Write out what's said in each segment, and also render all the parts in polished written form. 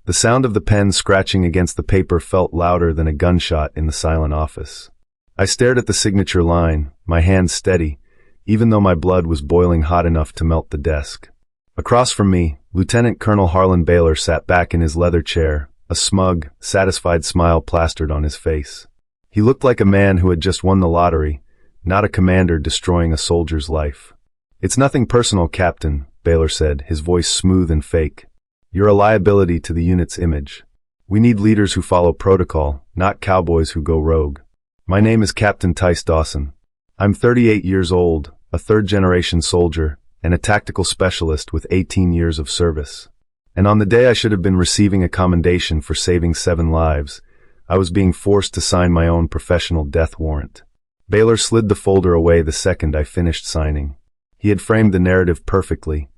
The sound of the pen scratching against the paper felt louder than a gunshot in the silent office. I stared at the signature line, my hands steady, even though my blood was boiling hot enough to melt the desk. Across from me, Lieutenant Colonel Harlan Baylor sat back in his leather chair, a smug, satisfied smile plastered on his face. He looked like a man who had just won the lottery, not a commander destroying a soldier's life. "It's nothing personal, Captain," Baylor said, his voice smooth and fake. "You're a liability to the unit's image. We need leaders who follow protocol, not cowboys who go rogue. My name is Captain Tice Dawson. I'm 38 years old, a third-generation soldier, and a tactical specialist with 18 years of service. And on the day I should have been receiving a commendation for saving 7 lives, I was being forced to sign my own professional death warrant." Baylor slid the folder away the second I finished signing. He had framed the narrative perfectly.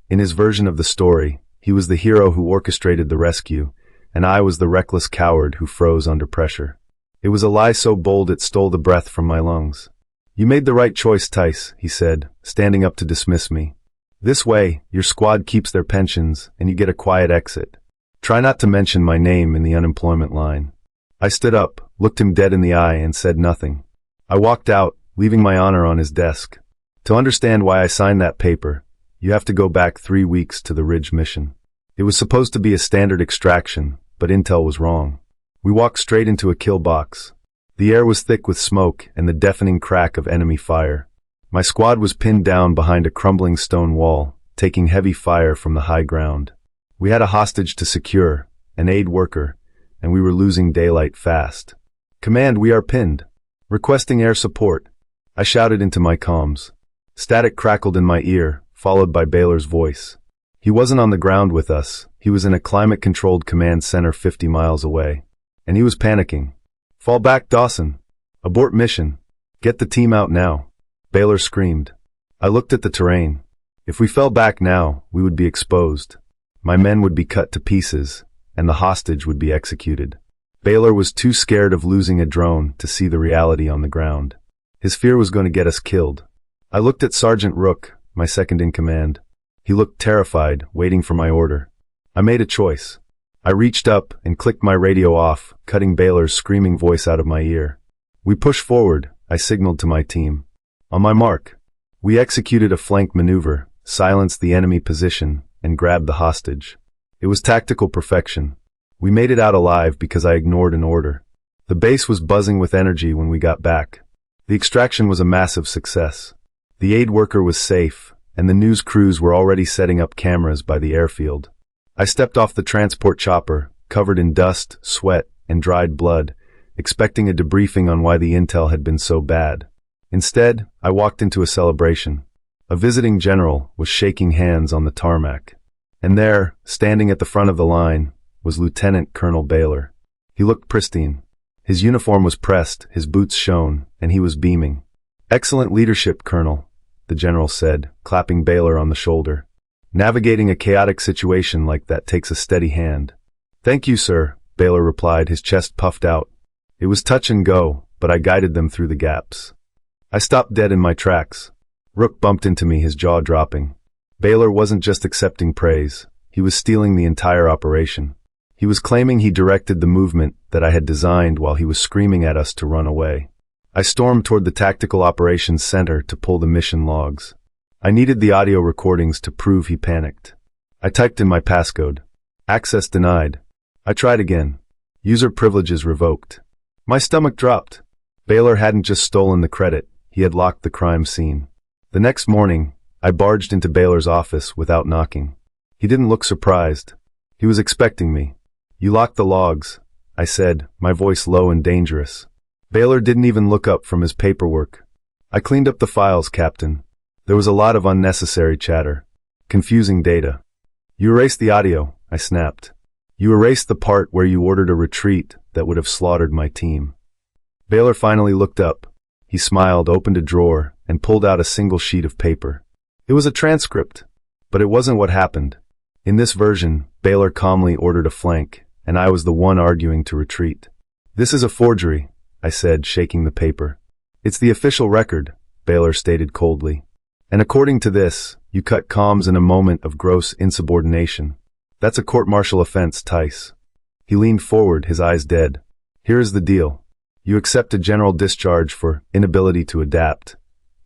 In his version of the story, he was the hero who orchestrated the rescue, and I was the reckless coward who froze under pressure. It was a lie so bold it stole the breath from my lungs. "You made the right choice, Tice," he said, standing up to dismiss me. "This way, your squad keeps their pensions, and you get a quiet exit. Try not to mention my name in the unemployment line." I stood up, looked him dead in the eye, and said nothing. I walked out, leaving my honor on his desk. To understand why I signed that paper, you have to go back 3 weeks to the Ridge mission. It was supposed to be a standard extraction, but intel was wrong. We walked straight into a kill box. The air was thick with smoke and the deafening crack of enemy fire. My squad was pinned down behind a crumbling stone wall, taking heavy fire from the high ground. We had a hostage to secure, an aid worker, and we were losing daylight fast. "Command, we are pinned. Requesting air support," I shouted into my comms. Static crackled in my ear, followed by Baylor's voice. He wasn't on the ground with us, he was in a climate-controlled command center 50 miles away. And he was panicking. "Fall back, Dawson. Abort mission. Get the team out now," Baylor screamed. I looked at the terrain. If we fell back now, we would be exposed. My men would be cut to pieces, and the hostage would be executed. Baylor was too scared of losing a drone to see the reality on the ground. His fear was going to get us killed. I looked at Sergeant Rook, my second in command. He looked terrified, waiting for my order. I made a choice. I reached up and clicked my radio off, cutting Baylor's screaming voice out of my ear. "We push forward," I signaled to my team. "On my mark." We executed a flank maneuver, silenced the enemy position, and grabbed the hostage. It was tactical perfection. We made it out alive because I ignored an order. The base was buzzing with energy when we got back. The extraction was a massive success. The aid worker was safe, and the news crews were already setting up cameras by the airfield. I stepped off the transport chopper, covered in dust, sweat, and dried blood, expecting a debriefing on why the intel had been so bad. Instead, I walked into a celebration. A visiting general was shaking hands on the tarmac. And there, standing at the front of the line, was Lieutenant Colonel Baylor. He looked pristine. His uniform was pressed, his boots shone, and he was beaming. "Excellent leadership, Colonel," the general said, clapping Baylor on the shoulder. "Navigating a chaotic situation like that takes a steady hand." "Thank you, sir," Baylor replied, his chest puffed out. It was touch and go, but I guided them through the gaps. I stopped dead in my tracks. Rook bumped into me, his jaw dropping. Baylor wasn't just accepting praise. He was stealing the entire operation. He was claiming he directed the movement that I had designed while he was screaming at us to run away. I stormed toward the Tactical Operations Center to pull the mission logs. I needed the audio recordings to prove he panicked. I typed in my passcode. Access denied. I tried again. User privileges revoked. My stomach dropped. Baylor hadn't just stolen the credit, he had locked the crime scene. The next morning, I barged into Baylor's office without knocking. He didn't look surprised. He was expecting me. "You locked the logs," I said, my voice low and dangerous. Baylor didn't even look up from his paperwork. "I cleaned up the files, Captain. There was a lot of unnecessary chatter. Confusing data." "You erased the audio," I snapped. "You erased the part where you ordered a retreat that would have slaughtered my team." Baylor finally looked up. He smiled, opened a drawer, and pulled out a single sheet of paper. It was a transcript, but it wasn't what happened. In this version, Baylor calmly ordered a flank, and I was the one arguing to retreat. "This is a forgery," I said, shaking the paper. "It's the official record," Baylor stated coldly. "And according to this, you cut comms in a moment of gross insubordination." That's a court-martial offense, Tice. He leaned forward, his eyes dead. Here is the deal. You accept a general discharge for inability to adapt,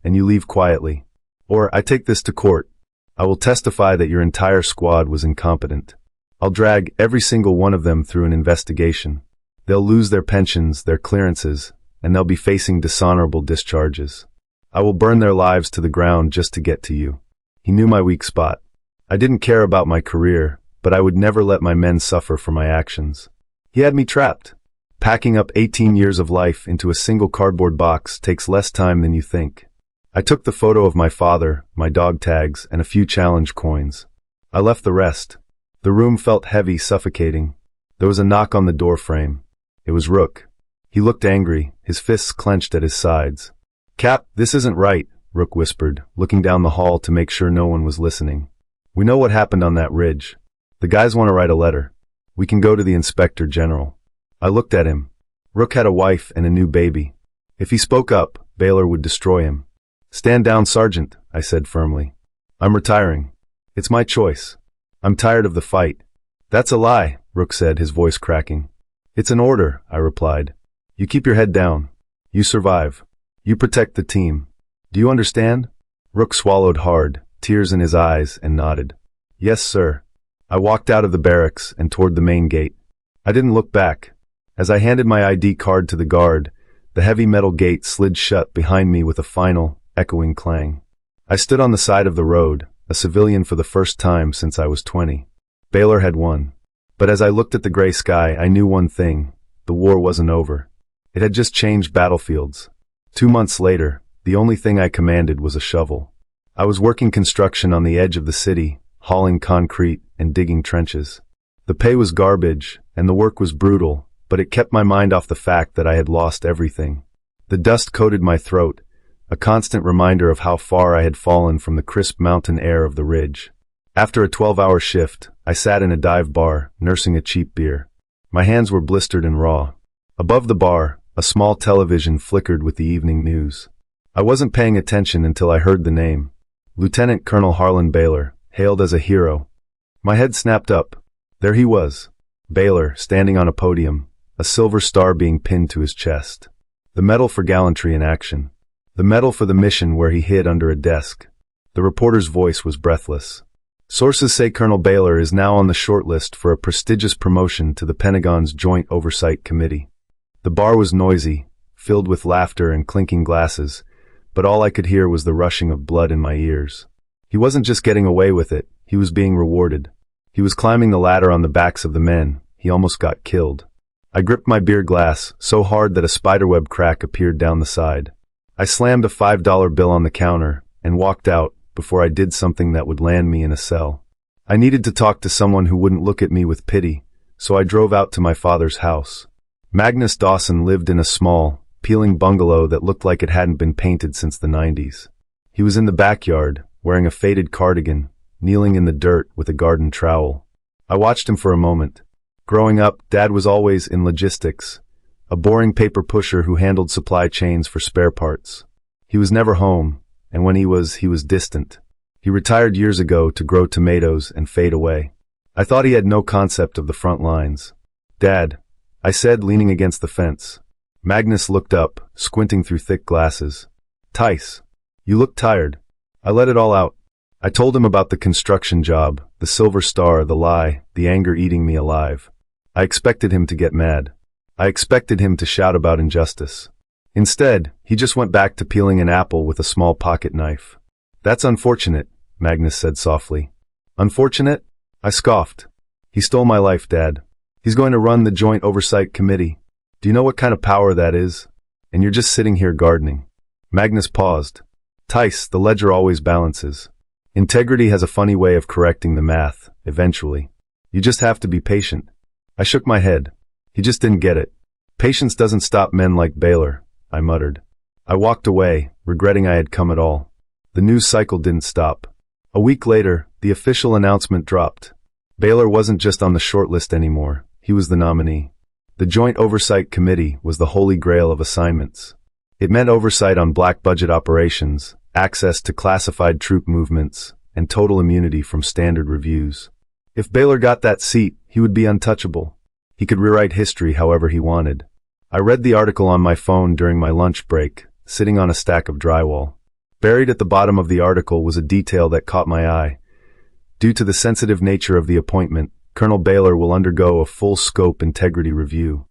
and you leave quietly. Or I take this to court. I will testify that your entire squad was incompetent. I'll drag every single one of them through an investigation. They'll lose their pensions, their clearances, and they'll be facing dishonorable discharges. I will burn their lives to the ground just to get to you. He knew my weak spot. I didn't care about my career, but I would never let my men suffer for my actions. He had me trapped. Packing up 18 years of life into a single cardboard box takes less time than you think. I took the photo of my father, my dog tags, and a few challenge coins. I left the rest. The room felt heavy, suffocating. There was a knock on the door frame. It was Rook. He looked angry, his fists clenched at his sides. Cap, this isn't right, Rook whispered, looking down the hall to make sure no one was listening. We know what happened on that ridge. The guys want to write a letter. We can go to the Inspector General. I looked at him. Rook had a wife and a new baby. If he spoke up, Baylor would destroy him. Stand down, Sergeant, I said firmly. I'm retiring. It's my choice. I'm tired of the fight. That's a lie, Rook said, his voice cracking. It's an order, I replied. You keep your head down. You survive. You protect the team. Do you understand? Rook swallowed hard, tears in his eyes, and nodded. Yes, sir. I walked out of the barracks and toward the main gate. I didn't look back. As I handed my ID card to the guard, the heavy metal gate slid shut behind me with a final, echoing clang. I stood on the side of the road, a civilian for the first time since I was 20. Baylor had won. But as I looked at the gray sky, I knew one thing. The war wasn't over. It had just changed battlefields. 2 months later, the only thing I commanded was a shovel. I was working construction on the edge of the city, hauling concrete and digging trenches. The pay was garbage, and the work was brutal, but it kept my mind off the fact that I had lost everything. The dust coated my throat, a constant reminder of how far I had fallen from the crisp mountain air of the ridge. After a 12-hour shift, I sat in a dive bar, nursing a cheap beer. My hands were blistered and raw. Above the bar, a small television flickered with the evening news. I wasn't paying attention until I heard the name. Lieutenant Colonel Harlan Baylor, hailed as a hero. My head snapped up. There he was. Baylor, standing on a podium, a silver star being pinned to his chest. The medal for gallantry in action. The medal for the mission where he hid under a desk. The reporter's voice was breathless. Sources say Colonel Baylor is now on the shortlist for a prestigious promotion to the Pentagon's Joint Oversight Committee. The bar was noisy, filled with laughter and clinking glasses, but all I could hear was the rushing of blood in my ears. He wasn't just getting away with it, he was being rewarded. He was climbing the ladder on the backs of the men. He almost got killed. I gripped my beer glass so hard that a spiderweb crack appeared down the side. I slammed a $5 bill on the counter and walked out before I did something that would land me in a cell. I needed to talk to someone who wouldn't look at me with pity, so I drove out to my father's house. Magnus Dawson lived in a small, peeling bungalow that looked like it hadn't been painted since the 90s. He was in the backyard, wearing a faded cardigan, kneeling in the dirt with a garden trowel. I watched him for a moment. Growing up, Dad was always in logistics, a boring paper pusher who handled supply chains for spare parts. He was never home, and when he was distant. He retired years ago to grow tomatoes and fade away. I thought he had no concept of the front lines. Dad, I said, leaning against the fence. Magnus looked up, squinting through thick glasses. Tice, you look tired. I let it all out. I told him about the construction job, the silver star, the lie, the anger eating me alive. I expected him to get mad. I expected him to shout about injustice. Instead, he just went back to peeling an apple with a small pocket knife. That's unfortunate, Magnus said softly. Unfortunate? I scoffed. He stole my life, Dad. He's going to run the Joint Oversight Committee. Do you know what kind of power that is? And you're just sitting here gardening. Magnus paused. Tice, the ledger always balances. Integrity has a funny way of correcting the math, eventually. You just have to be patient. I shook my head. He just didn't get it. Patience doesn't stop men like Baylor, I muttered. I walked away, regretting I had come at all. The news cycle didn't stop. A week later, the official announcement dropped. Baylor wasn't just on the short list anymore. He was the nominee. The Joint Oversight Committee was the holy grail of assignments. It meant oversight on black budget operations, access to classified troop movements, and total immunity from standard reviews. If Baylor got that seat, he would be untouchable. He could rewrite history however he wanted. I read the article on my phone during my lunch break, sitting on a stack of drywall. Buried at the bottom of the article was a detail that caught my eye. Due to the sensitive nature of the appointment, Colonel Baylor will undergo a full-scope integrity review.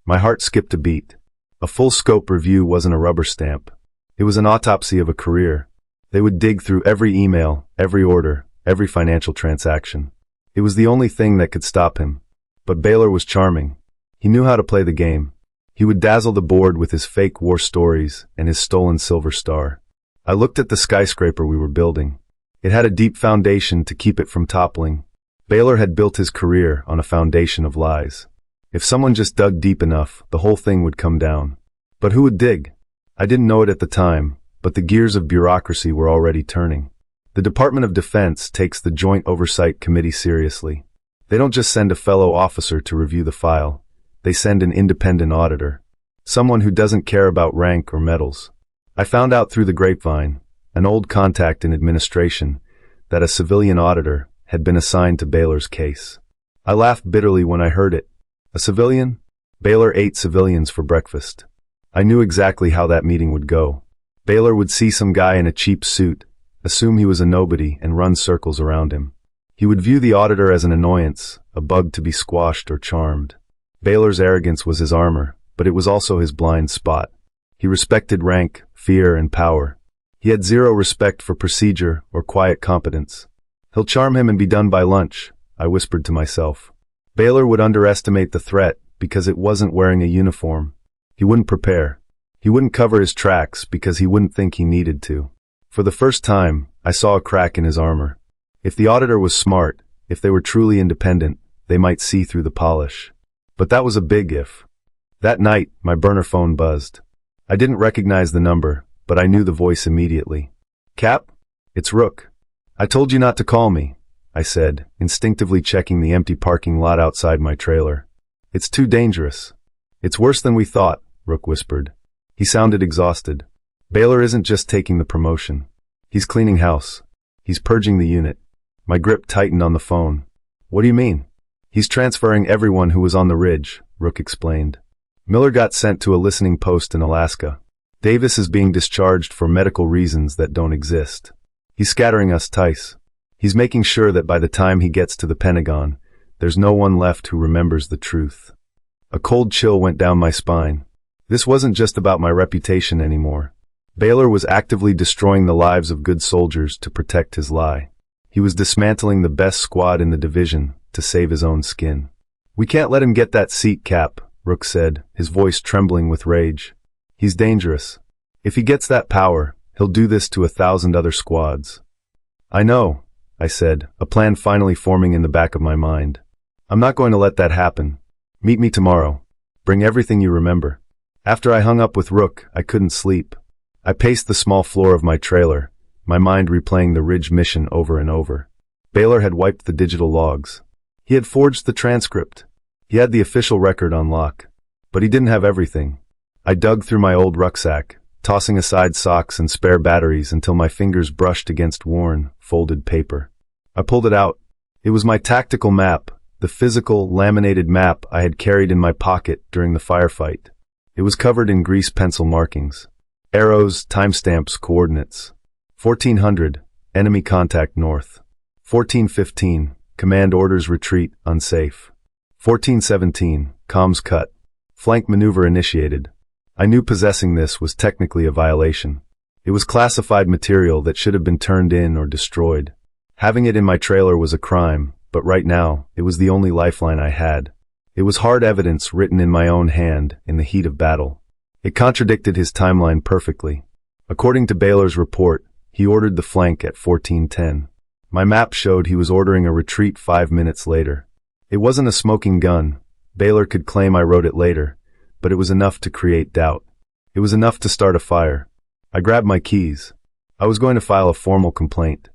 My heart skipped a beat. A full-scope review wasn't a rubber stamp. It was an autopsy of a career. They would dig through every email, every order, every financial transaction. It was the only thing that could stop him. But Baylor was charming. He knew how to play the game. He would dazzle the board with his fake war stories and his stolen silver star. I looked at the skyscraper we were building. It had a deep foundation to keep it from toppling. Baylor had built his career on a foundation of lies. If someone just dug deep enough, the whole thing would come down. But who would dig? I didn't know it at the time, but the gears of bureaucracy were already turning. The Department of Defense takes the Joint Oversight Committee seriously. They don't just send a fellow officer to review the file. They send an independent auditor. Someone who doesn't care about rank or medals. I found out through the grapevine, an old contact in administration, that a civilian auditor had been assigned to Baylor's case. I laughed bitterly when I heard it. A civilian? Baylor ate civilians for breakfast. I knew exactly how that meeting would go. Baylor would see some guy in a cheap suit, assume he was a nobody, and run circles around him. He would view the auditor as an annoyance, a bug to be squashed or charmed. Baylor's arrogance was his armor, but it was also his blind spot. He respected rank, fear, and power. He had zero respect for procedure or quiet competence. He'll charm him and be done by lunch, I whispered to myself. Baylor would underestimate the threat because it wasn't wearing a uniform. He wouldn't prepare. He wouldn't cover his tracks because he wouldn't think he needed to. For the first time, I saw a crack in his armor. If the auditor was smart, if they were truly independent, they might see through the polish. But that was a big if. That night, my burner phone buzzed. I didn't recognize the number, but I knew the voice immediately. Cap? It's Rook. I told you not to call me, I said, instinctively checking the empty parking lot outside my trailer. It's too dangerous. It's worse than we thought, Rook whispered. He sounded exhausted. Baylor isn't just taking the promotion. He's cleaning house. He's purging the unit. My grip tightened on the phone. What do you mean? He's transferring everyone who was on the ridge, Rook explained. Miller got sent to a listening post in Alaska. Davis is being discharged for medical reasons that don't exist. He's scattering us, Tice. He's making sure that by the time he gets to the Pentagon, there's no one left who remembers the truth. A cold chill went down my spine. This wasn't just about my reputation anymore. Baylor was actively destroying the lives of good soldiers to protect his lie. He was dismantling the best squad in the division to save his own skin. We can't let him get that seat, Cap, Rook said, his voice trembling with rage. He's dangerous. If he gets that power, he'll do this to 1,000 other squads. I know, I said, a plan finally forming in the back of my mind. I'm not going to let that happen. Meet me tomorrow. Bring everything you remember. After I hung up with Rook, I couldn't sleep. I paced the small floor of my trailer, my mind replaying the Ridge mission over and over. Baylor had wiped the digital logs. He had forged the transcript. He had the official record on lock. But he didn't have everything. I dug through my old rucksack, tossing aside socks and spare batteries until my fingers brushed against worn, folded paper. I pulled it out. It was my tactical map, the physical, laminated map I had carried in my pocket during the firefight. It was covered in grease pencil markings. Arrows, timestamps, coordinates. 1400, enemy contact north. 1415, command orders retreat, unsafe. 1417, comms cut. Flank maneuver initiated. I knew possessing this was technically a violation. It was classified material that should have been turned in or destroyed. Having it in my trailer was a crime, but right now, it was the only lifeline I had. It was hard evidence written in my own hand in the heat of battle. It contradicted his timeline perfectly. According to Baylor's report, he ordered the flank at 1410. My map showed he was ordering a retreat 5 minutes later. It wasn't a smoking gun. Baylor could claim I wrote it later, but it was enough to create doubt. It was enough to start a fire. I grabbed my keys. I was going to file a formal complaint.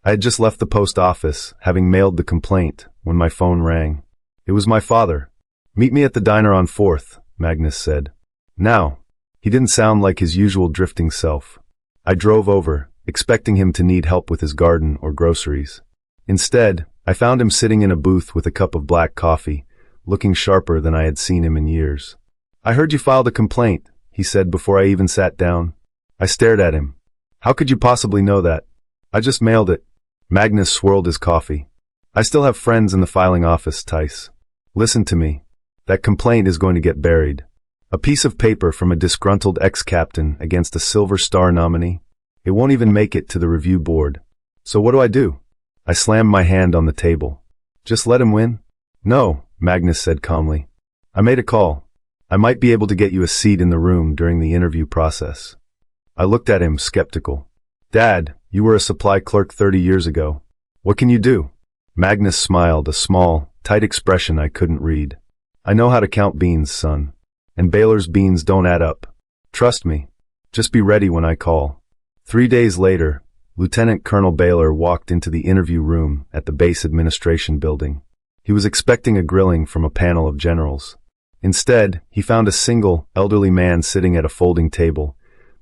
I had just left the post office, having mailed the complaint, when my phone rang. It was my father. Meet me at the diner on 4th, Magnus said. Now. He didn't sound like his usual drifting self. I drove over, expecting him to need help with his garden or groceries. Instead, I found him sitting in a booth with a cup of black coffee, looking sharper than I had seen him in years. "I heard you filed a complaint," he said before I even sat down. I stared at him. "How could you possibly know that?" "I just mailed it." Magnus swirled his coffee. "I still have friends in the filing office, Tice. Listen to me. That complaint is going to get buried. A piece of paper from a disgruntled ex-captain against a Silver Star nominee. It won't even make it to the review board. So what do I do?" I slammed my hand on the table. "Just let him win?" "No," Magnus said calmly. "I made a call. I might be able to get you a seat in the room during the interview process." I looked at him, skeptical. "Dad, you were a supply clerk 30 years ago. What can you do?" Magnus smiled, a small, tight expression I couldn't read. "I know how to count beans, son. And Baylor's beans don't add up. Trust me. Just be ready when I call." 3 days later, Lieutenant Colonel Baylor walked into the interview room at the base administration building. He was expecting a grilling from a panel of generals. Instead, he found a single, elderly man sitting at a folding table,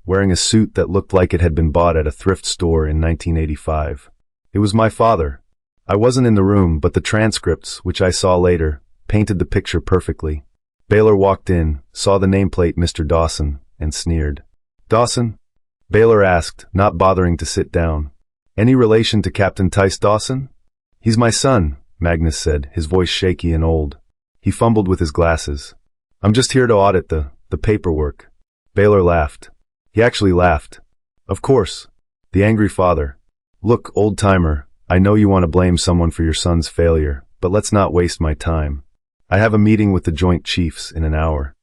wearing a suit that looked like it had been bought at a thrift store in 1985. It was my father. I wasn't in the room, but the transcripts, which I saw later, painted the picture perfectly. Baylor walked in, saw the nameplate Mr. Dawson, and sneered. "Dawson?" Baylor asked, not bothering to sit down. "Any relation to Captain Tice Dawson?" "He's my son," Magnus said, his voice shaky and old. He fumbled with his glasses. "I'm just here to audit the paperwork." Baylor laughed. He actually laughed. "Of course." The angry father. "Look, old-timer, I know you want to blame someone for your son's failure, but let's not waste my time. I have a meeting with the Joint Chiefs in an hour."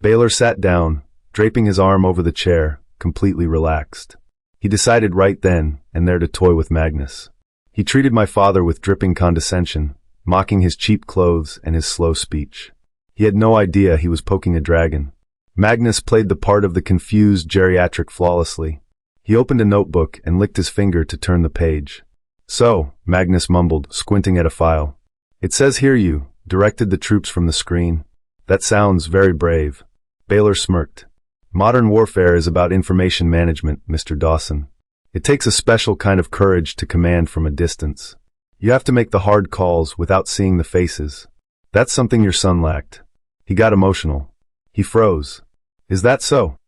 Baylor sat down, draping his arm over the chair, completely relaxed. He decided right then and there to toy with Magnus. He treated my father with dripping condescension, mocking his cheap clothes and his slow speech. He had no idea he was poking a dragon. Magnus played the part of the confused geriatric flawlessly. He opened a notebook and licked his finger to turn the page. "So," Magnus mumbled, squinting at a file. "It says here you directed the troops from the screen. That sounds very brave." Baylor smirked. "Modern warfare is about information management, Mr. Dawson. It takes a special kind of courage to command from a distance. You have to make the hard calls without seeing the faces. That's something your son lacked." He got emotional. He froze. "Is that so?"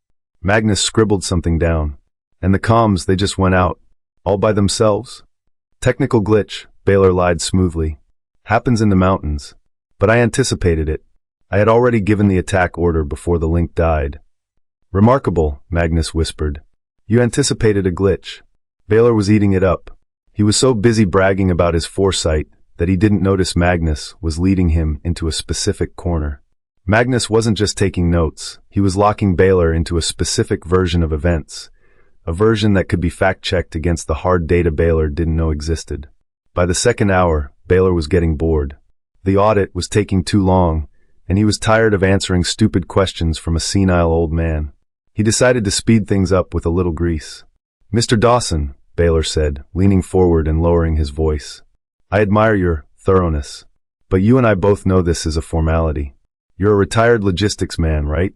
Magnus scribbled something down. "And the comms, they just went out. All by themselves?" "Technical glitch," Baylor lied smoothly. "Happens in the mountains. But I anticipated it. I had already given the attack order before the link died." "Remarkable," Magnus whispered. "You anticipated a glitch." Baylor was eating it up. He was so busy bragging about his foresight that he didn't notice Magnus was leading him into a specific corner. Magnus wasn't just taking notes, he was locking Baylor into a specific version of events, a version that could be fact-checked against the hard data Baylor didn't know existed. By the second hour, Baylor was getting bored. The audit was taking too long, and he was tired of answering stupid questions from a senile old man. He decided to speed things up with a little grease. "Mr. Dawson," Baylor said, leaning forward and lowering his voice. "I admire your thoroughness. But you and I both know this is a formality. You're a retired logistics man, right?"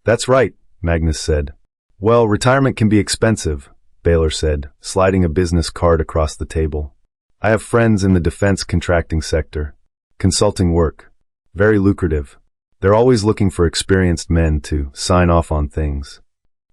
"That's right," Magnus said. "Well, retirement can be expensive," Baylor said, sliding a business card across the table. "I have friends in the defense contracting sector. Consulting work. Very lucrative. They're always looking for experienced men to sign off on things."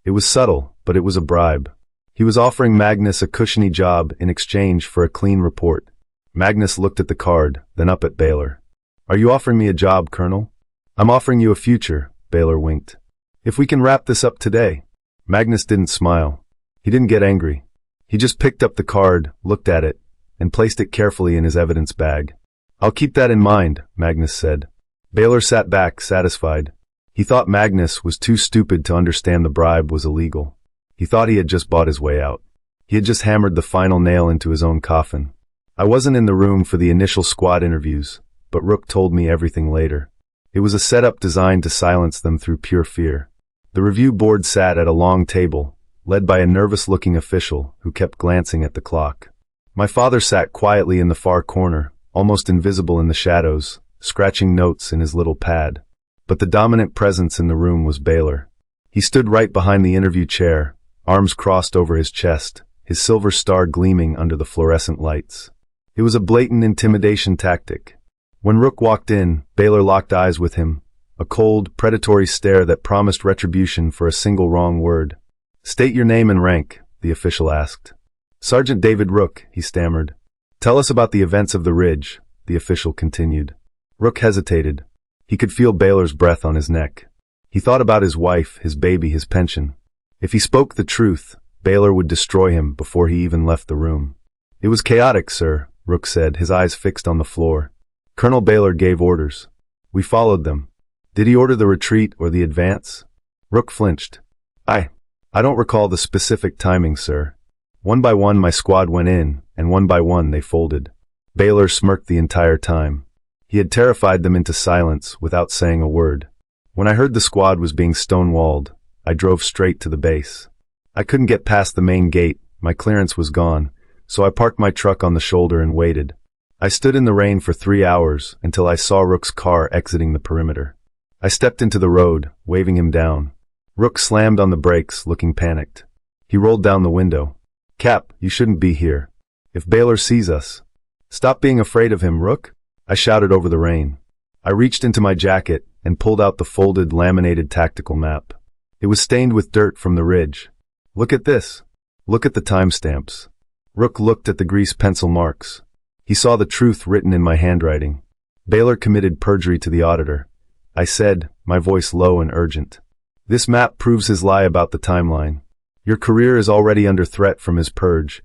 It was subtle, but it was a bribe. He was offering Magnus a cushiony job in exchange for a clean report. Magnus looked at the card, then up at Baylor. "Are you offering me a job, Colonel?" "I'm offering you a future," Baylor winked. "If we can wrap this up today." Magnus didn't smile. He didn't get angry. He just picked up the card, looked at it, and placed it carefully in his evidence bag. "I'll keep that in mind," Magnus said. Baylor sat back, satisfied. He thought Magnus was too stupid to understand the bribe was illegal. He thought he had just bought his way out. He had just hammered the final nail into his own coffin. I wasn't in the room for the initial squad interviews, but Rook told me everything later. It was a setup designed to silence them through pure fear. The review board sat at a long table, led by a nervous-looking official who kept glancing at the clock. My father sat quietly in the far corner, almost invisible in the shadows, scratching notes in his little pad. But the dominant presence in the room was Baylor. He stood right behind the interview chair, arms crossed over his chest, his silver star gleaming under the fluorescent lights. It was a blatant intimidation tactic. When Rook walked in, Baylor locked eyes with him, a cold, predatory stare that promised retribution for a single wrong word. "State your name and rank," the official asked. "Sergeant David Rook," he stammered. "Tell us about the events of the Ridge," the official continued. Rook hesitated. He could feel Baylor's breath on his neck. He thought about his wife, his baby, his pension. If he spoke the truth, Baylor would destroy him before he even left the room. "It was chaotic, sir," Rook said, his eyes fixed on the floor. "Colonel Baylor gave orders. We followed them." "Did he order the retreat or the advance?" Rook flinched. I don't recall the specific timing, sir. One by one my squad went in, and one by one they folded." Baylor smirked the entire time. He had terrified them into silence without saying a word. "When I heard the squad was being stonewalled, I drove straight to the base. I couldn't get past the main gate, my clearance was gone, so I parked my truck on the shoulder and waited. I stood in the rain for 3 hours until I saw Rook's car exiting the perimeter. I stepped into the road, waving him down. Rook slammed on the brakes, looking panicked. He rolled down the window. "Cap, you shouldn't be here. If Baylor sees us." "Stop being afraid of him, Rook," I shouted over the rain. I reached into my jacket and pulled out the folded, laminated tactical map. It was stained with dirt from the ridge. "Look at this. Look at the timestamps." Rook looked at the grease pencil marks. He saw the truth written in my handwriting. "Baylor committed perjury to the auditor," I said, my voice low and urgent. "This map proves his lie about the timeline. Your career is already under threat from his purge,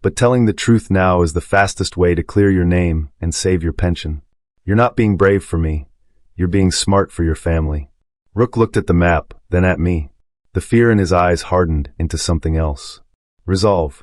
but telling the truth now is the fastest way to clear your name and save your pension. You're not being brave for me. You're being smart for your family." Rook looked at the map, then at me. The fear in his eyes hardened into something else. Resolve.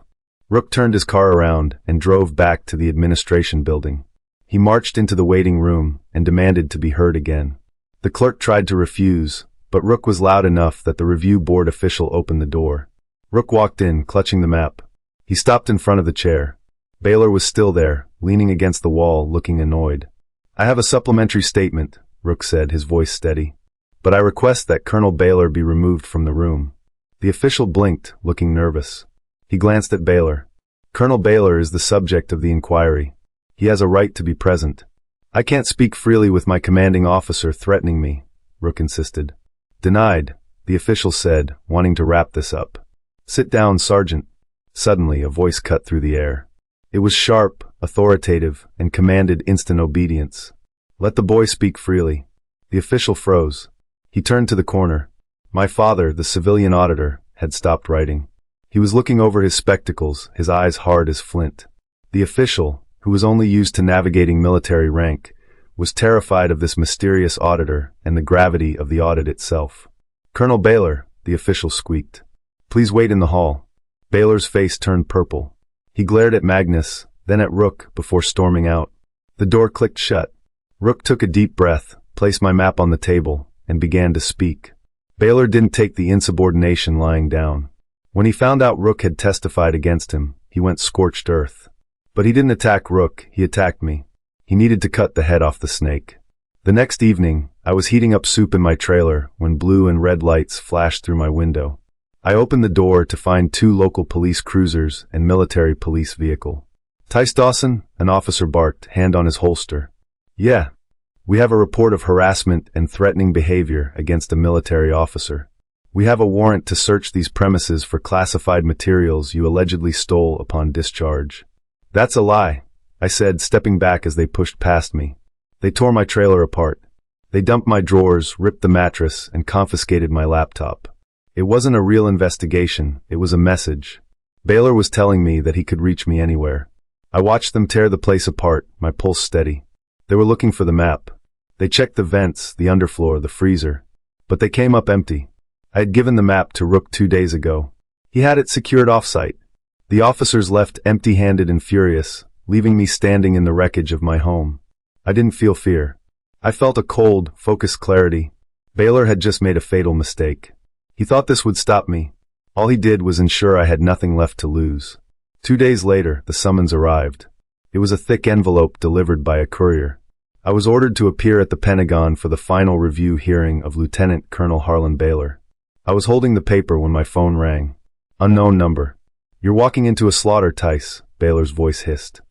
Rook turned his car around and drove back to the administration building. He marched into the waiting room and demanded to be heard again. The clerk tried to refuse, but Rook was loud enough that the review board official opened the door. Rook walked in, clutching the map. He stopped in front of the chair. Baylor was still there, leaning against the wall, looking annoyed. "I have a supplementary statement," Rook said, his voice steady. "But I request that Colonel Baylor be removed from the room." The official blinked, looking nervous. He glanced at Baylor. "Colonel Baylor is the subject of the inquiry. He has a right to be present." "I can't speak freely with my commanding officer threatening me," Rook insisted. "Denied," the official said, wanting to wrap this up. "Sit down, Sergeant." Suddenly, a voice cut through the air. It was sharp, authoritative, and commanded instant obedience. "Let the boy speak freely." The official froze. He turned to the corner. My father, the civilian auditor, had stopped writing. He was looking over his spectacles, his eyes hard as flint. The official, who was only used to navigating military rank, was terrified of this mysterious auditor and the gravity of the audit itself. "Colonel Baylor," the official squeaked. "Please wait in the hall." Baylor's face turned purple. He glared at Magnus, then at Rook, before storming out. The door clicked shut. Rook took a deep breath, placed my map on the table, and began to speak. Baylor didn't take the insubordination lying down. When he found out Rook had testified against him, he went scorched earth. But he didn't attack Rook, he attacked me. He needed to cut the head off the snake. The next evening, I was heating up soup in my trailer when blue and red lights flashed through my window. I opened the door to find 2 local police cruisers and military police vehicle. "Tice Dawson?" an officer barked, hand on his holster. "Yeah. We have a report of harassment and threatening behavior against a military officer. We have a warrant to search these premises for classified materials you allegedly stole upon discharge." "That's a lie," I said, stepping back as they pushed past me. They tore my trailer apart. They dumped my drawers, ripped the mattress, and confiscated my laptop. It wasn't a real investigation, it was a message. Baylor was telling me that he could reach me anywhere. I watched them tear the place apart, my pulse steady. They were looking for the map. They checked the vents, the underfloor, the freezer. But they came up empty. I had given the map to Rook 2 days ago. He had it secured off-site. The officers left empty-handed and furious, leaving me standing in the wreckage of my home. I didn't feel fear. I felt a cold, focused clarity. Baylor had just made a fatal mistake. He thought this would stop me. All he did was ensure I had nothing left to lose. 2 days later, the summons arrived. It was a thick envelope delivered by a courier. I was ordered to appear at the Pentagon for the final review hearing of Lieutenant Colonel Harlan Baylor. I was holding the paper when my phone rang. Unknown number. "You're walking into a slaughter, Tice," Baylor's voice hissed.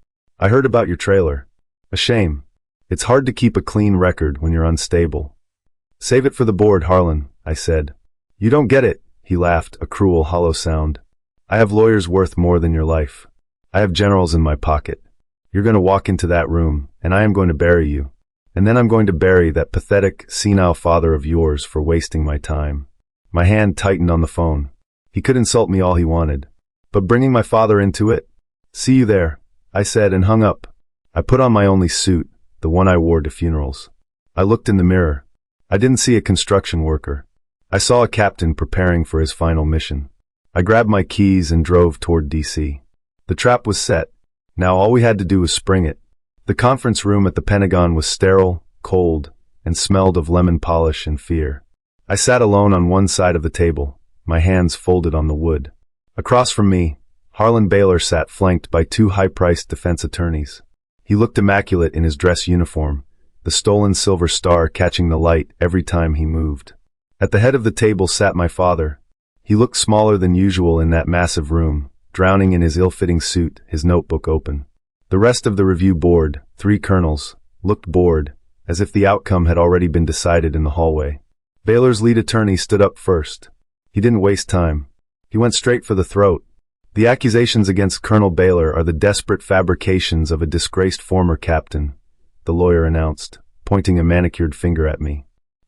I heard about your trailer. A shame. It's hard to keep a clean record when you're unstable. Save it for the board, Harlan, I said. You don't get it, he laughed, a cruel, hollow sound. I have lawyers worth more than your life. I have generals in my pocket. You're going to walk into that room, and I am going to bury you. And then I'm going to bury that pathetic, senile father of yours for wasting my time. My hand tightened on the phone. He could insult me all he wanted. But bringing my father into it? See you there, I said and hung up. I put on my only suit, the one I wore to funerals. I looked in the mirror. I didn't see a construction worker. I saw a captain preparing for his final mission. I grabbed my keys and drove toward D.C. The trap was set. Now all we had to do was spring it. The conference room at the Pentagon was sterile, cold, and smelled of lemon polish and fear. I sat alone on one side of the table, my hands folded on the wood. Across from me, Harlan Baylor sat flanked by two high-priced defense attorneys. He looked immaculate in his dress uniform, the stolen silver star catching the light every time he moved. At the head of the table sat my father. He looked smaller than usual in that massive room, drowning in his ill-fitting suit, his notebook open. The rest of the review board, 3 colonels, looked bored, as if the outcome had already been decided in the hallway. Baylor's lead attorney stood up first. He didn't waste time. He went straight for the throat. The accusations against Colonel Baylor are the desperate fabrications of a disgraced former captain, the lawyer announced, pointing a manicured finger at me.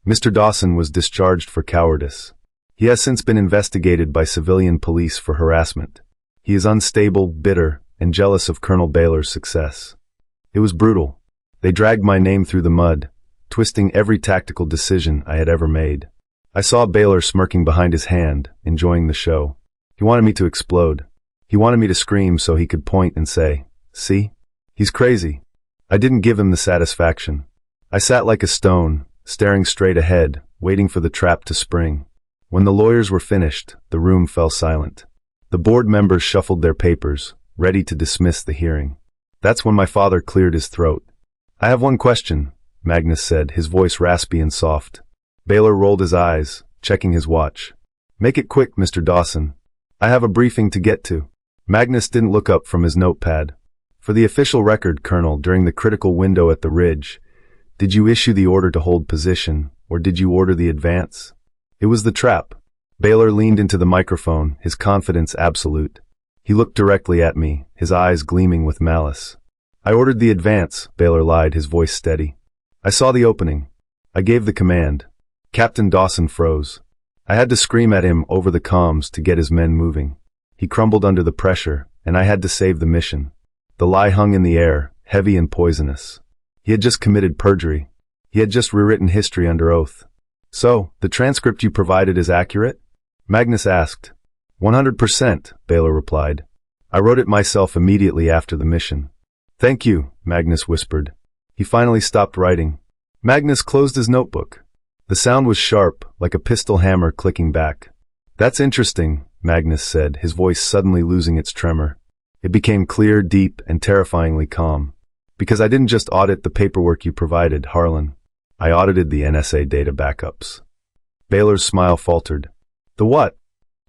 Mr. Dawson was discharged for cowardice. He has since been investigated by civilian police for harassment. He is unstable, bitter, and jealous of Colonel Baylor's success. It was brutal. They dragged my name through the mud, twisting every tactical decision I had ever made. I saw Baylor smirking behind his hand, enjoying the show. He wanted me to explode. He wanted me to scream so he could point and say, "See? He's crazy." I didn't give him the satisfaction. I sat like a stone, staring straight ahead, waiting for the trap to spring. When the lawyers were finished, the room fell silent. The board members shuffled their papers, ready to dismiss the hearing. That's when my father cleared his throat. "I have one question," Magnus said, his voice raspy and soft. Baylor rolled his eyes, checking his watch. "Make it quick, Mr. Dawson. I have a briefing to get to." Magnus didn't look up from his notepad. "For the official record, Colonel, during the critical window at the ridge, did you issue the order to hold position, or did you order the advance?" "It was the trap." Baylor leaned into the microphone, his confidence absolute. He looked directly at me, his eyes gleaming with malice. "I ordered the advance," Baylor lied, his voice steady. "I saw the opening. I gave the command." Captain Dawson froze. I had to scream at him over the comms to get his men moving. He crumbled under the pressure, and I had to save the mission. The lie hung in the air, heavy and poisonous. He had just committed perjury. He had just rewritten history under oath. "So, the transcript you provided is accurate?" Magnus asked. 100%, Baylor replied. "I wrote it myself immediately after the mission." "Thank you," Magnus whispered. He finally stopped writing. Magnus closed his notebook. The sound was sharp, like a pistol hammer clicking back. "That's interesting," Magnus said, his voice suddenly losing its tremor. It became clear, deep, and terrifyingly calm. "Because I didn't just audit the paperwork you provided, Harlan. I audited the NSA data backups." Baylor's smile faltered. "The what?"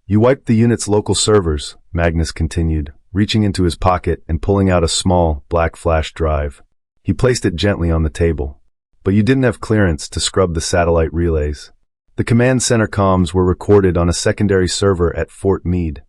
"You wiped the unit's local servers," Magnus continued, reaching into his pocket and pulling out a small, black flash drive. He placed it gently on the table. "But you didn't have clearance to scrub the satellite relays. The command center comms were recorded on a secondary server at Fort Meade."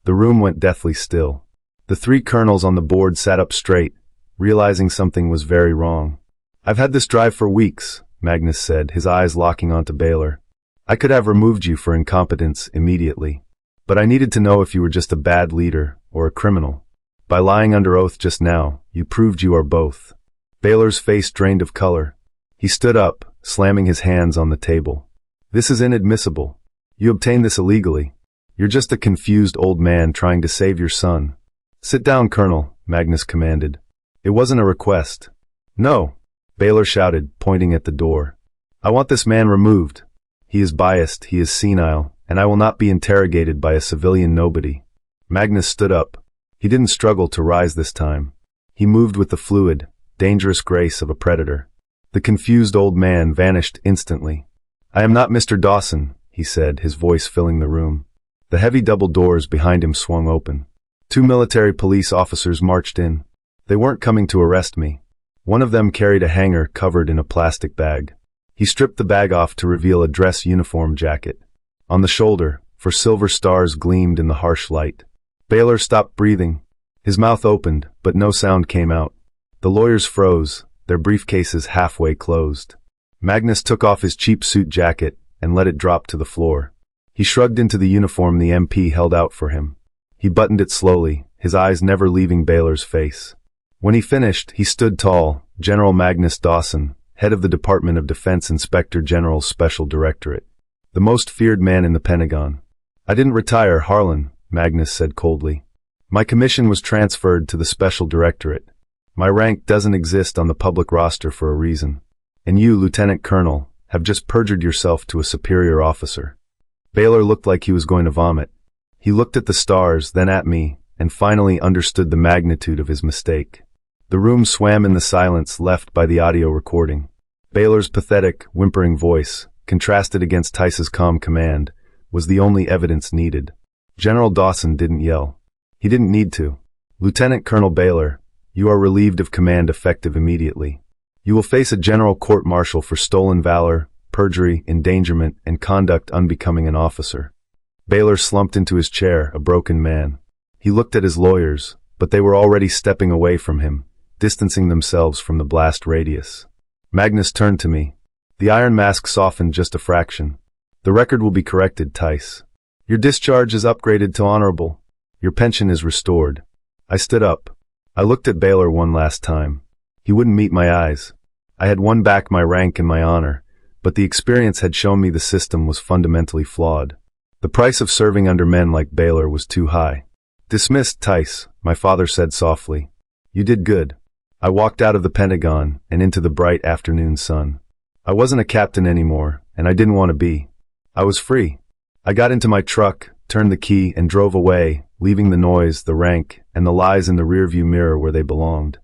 The room went deathly still. The 3 colonels on the board sat up straight, realizing something was very wrong. "I've had this drive for weeks," Magnus said, his eyes locking onto Baylor. "I could have removed you for incompetence immediately. But I needed to know if you were just a bad leader or a criminal. By lying under oath just now, you proved you are both." Baylor's face drained of color. He stood up, slamming his hands on the table. "This is inadmissible. You obtained this illegally. You're just a confused old man trying to save your son." "Sit down, Colonel," Magnus commanded. "It wasn't a request." "No," Baylor shouted, pointing at the door. "I want this man removed. He is biased, he is senile, and I will not be interrogated by a civilian nobody." Magnus stood up. He didn't struggle to rise this time. He moved with the fluid, dangerous grace of a predator. The confused old man vanished instantly. "I am not Mr. Dawson," he said, his voice filling the room. The heavy double doors behind him swung open. 2 military police officers marched in. They weren't coming to arrest me. One of them carried a hanger covered in a plastic bag. He stripped the bag off to reveal a dress uniform jacket. On the shoulder, for silver stars gleamed in the harsh light. Baylor stopped breathing. His mouth opened, but no sound came out. The lawyers froze, their briefcases halfway closed. Magnus took off his cheap suit jacket and let it drop to the floor. He shrugged into the uniform the MP held out for him. He buttoned it slowly, his eyes never leaving Baylor's face. When he finished, he stood tall, General Magnus Dawson, head of the Department of Defense Inspector General's Special Directorate. The most feared man in the Pentagon. I didn't retire, Harlan, Magnus said coldly. My commission was transferred to the Special Directorate. My rank doesn't exist on the public roster for a reason. And you, Lieutenant Colonel, have just perjured yourself to a superior officer. Baylor looked like he was going to vomit. He looked at the stars, then at me, and finally understood the magnitude of his mistake. The room swam in the silence left by the audio recording. Baylor's pathetic, whimpering voice, contrasted against Tice's calm command, was the only evidence needed. General Dawson didn't yell. He didn't need to. Lieutenant Colonel Baylor, you are relieved of command effective immediately. You will face a general court-martial for stolen valor, perjury, endangerment, and conduct unbecoming an officer. Baylor slumped into his chair, a broken man. He looked at his lawyers, but they were already stepping away from him, distancing themselves from the blast radius. Magnus turned to me. The iron mask softened just a fraction. The record will be corrected, Tice. Your discharge is upgraded to honorable. Your pension is restored. I stood up. I looked at Baylor one last time. He wouldn't meet my eyes. I had won back my rank and my honor, but the experience had shown me the system was fundamentally flawed. The price of serving under men like Baylor was too high. Dismissed, Tice, my father said softly. You did good. I walked out of the Pentagon and into the bright afternoon sun. I wasn't a captain anymore, and I didn't want to be. I was free. I got into my truck, turned the key, and drove away, leaving the noise, the rank, and the lies in the rearview mirror where they belonged.